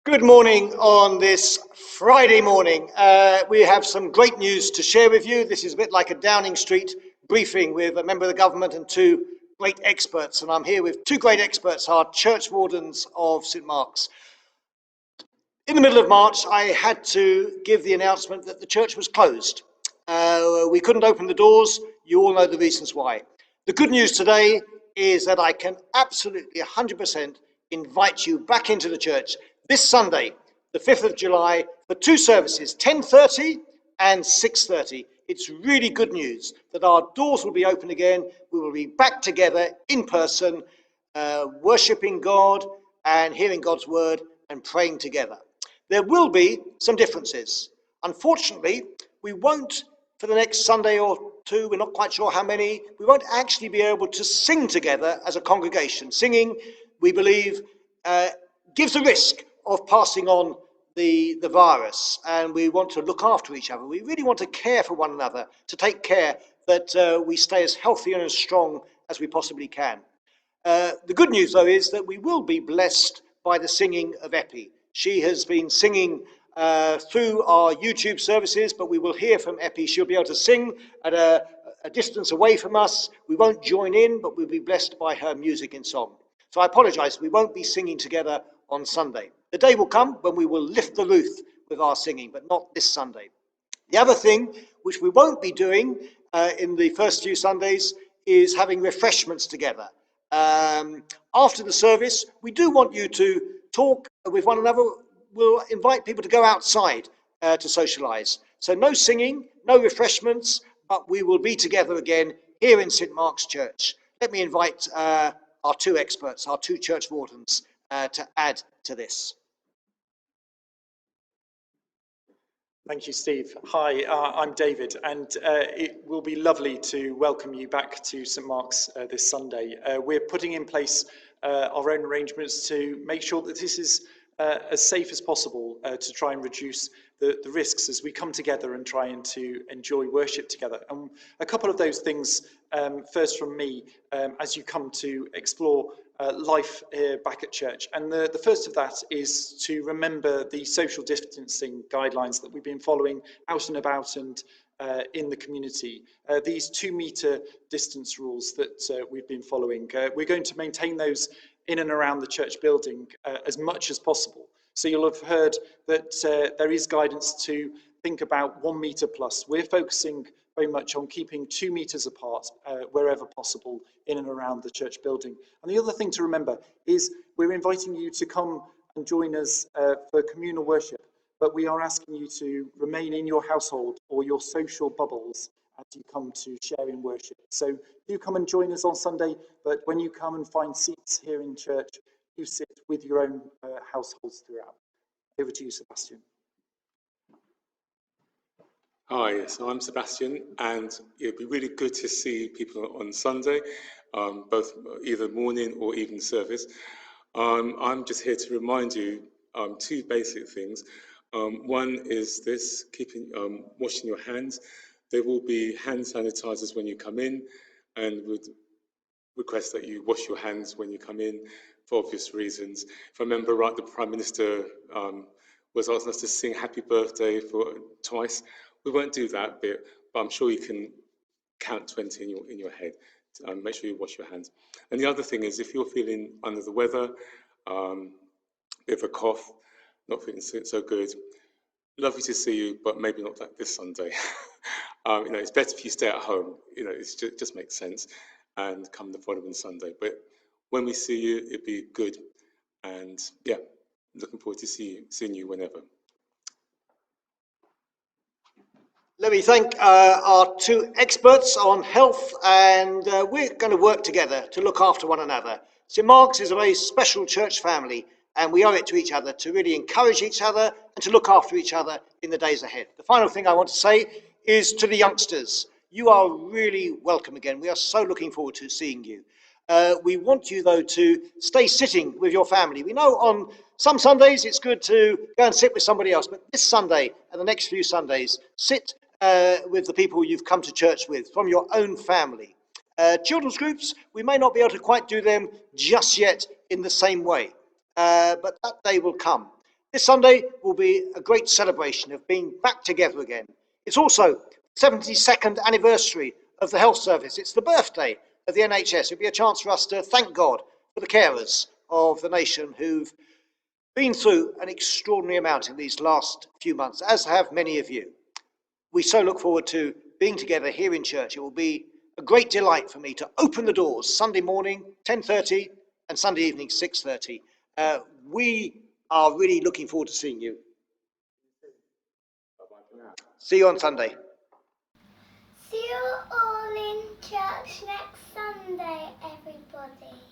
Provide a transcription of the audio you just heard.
Good morning on this Friday morning. We have some great news to share with you. This is a bit like a Downing Street briefing with a member of the government and two great experts. And I'm here with two great experts, our church wardens of St. Mark's. In the middle of March, I had to give the announcement that the church was closed. We couldn't open the doors. You all know the reasons why. The good news today is that I can absolutely 100% invite you back into the church this Sunday, the 5th of July, for two services, 10:30 and 6:30. It's really good news that our doors will be open again. We will be back together in person, worshipping God and hearing God's word and praying together. There will be some differences. Unfortunately, we won't, for the next Sunday or two, we're not quite sure how many, we won't actually be able to sing together as a congregation. Singing, we believe, gives a risk of passing on the virus, and we want to look after each other. We really want to care for one another, to take care that we stay as healthy and as strong as we possibly can. The good news, though, is that we will be blessed by the singing of Epi. She has been singing through our YouTube services, but we will hear from Epi. She'll be able to sing at a distance away from us. We won't join in, but we'll be blessed by her music and song. So I apologize, we won't be singing together on Sunday. The day will come when we will lift the roof with our singing, but not this Sunday. The other thing which we won't be doing in the first few Sundays is having refreshments together. After the service, we do want you to talk with one another. We'll invite people to go outside to socialise. So no singing, no refreshments, but we will be together again here in St. Mark's Church. Let me invite our two experts, our two church wardens, to add to this. Thank you, Steve. Hi, I'm David, and it will be lovely to welcome you back to St. Mark's this Sunday. We're putting in place our own arrangements to make sure that this is as safe as possible to try and reduce the risks as we come together and try and to enjoy worship together. And a couple of those things, first from me, as you come to explore life back at church. And the first of that is to remember the social distancing guidelines that we've been following out and about and in the community. These 2-metre distance rules that we've been following, we're going to maintain those in and around the church building as much as possible. So you'll have heard that there is guidance to think about 1 metre plus. We're focusing very much on keeping 2 metres apart wherever possible in and around the church building. And the other thing to remember is we're inviting you to come and join us for communal worship, but we are asking you to remain in your household or your social bubbles as you come to share in worship. So do come and join us on Sunday, but when you come and find seats here in church, you sit with your own households throughout. Over to you, Sebastian. Hi, so I'm Sebastian, and it'd be really good to see people on Sunday, both either morning or evening service. I'm just here to remind you two basic things. One is this, washing your hands. There will be hand sanitizers when you come in, and would request that you wash your hands when you come in for obvious reasons. If I remember right, the Prime Minister was asking us to sing happy birthday for twice. We won't do that bit, but I'm sure you can count 20 in your head. Make sure you wash your hands. And the other thing is, if you're feeling under the weather, bit of a cough, not feeling so good, lovely to see you, but maybe not this Sunday. It's better if you stay at home. It just makes sense, and come the following Sunday. But when we see you, it'd be good. And yeah, looking forward to seeing you whenever. Let me thank our two experts on health, and we're going to work together to look after one another. St. Mark's is a very special church family, and we owe it to each other to really encourage each other and to look after each other in the days ahead. The final thing I want to say is to the youngsters, you are really welcome again. We are so looking forward to seeing you. We want you, though, to stay sitting with your family. We know on some Sundays it's good to go and sit with somebody else, but this Sunday and the next few Sundays, sit with the people you've come to church with, from your own family. Children's groups, we may not be able to quite do them just yet in the same way, but that day will come. This Sunday will be a great celebration of being back together again. It's also 72nd anniversary of the health service. It's the birthday of the NHS. It'll be a chance for us to thank God for the carers of the nation who've been through an extraordinary amount in these last few months, as have many of you. We so look forward to being together here in church. It will be a great delight for me to open the doors Sunday morning, 10:30, and Sunday evening, 6:30. We are really looking forward to seeing you. See you on Sunday. See you all in church next Sunday, everybody.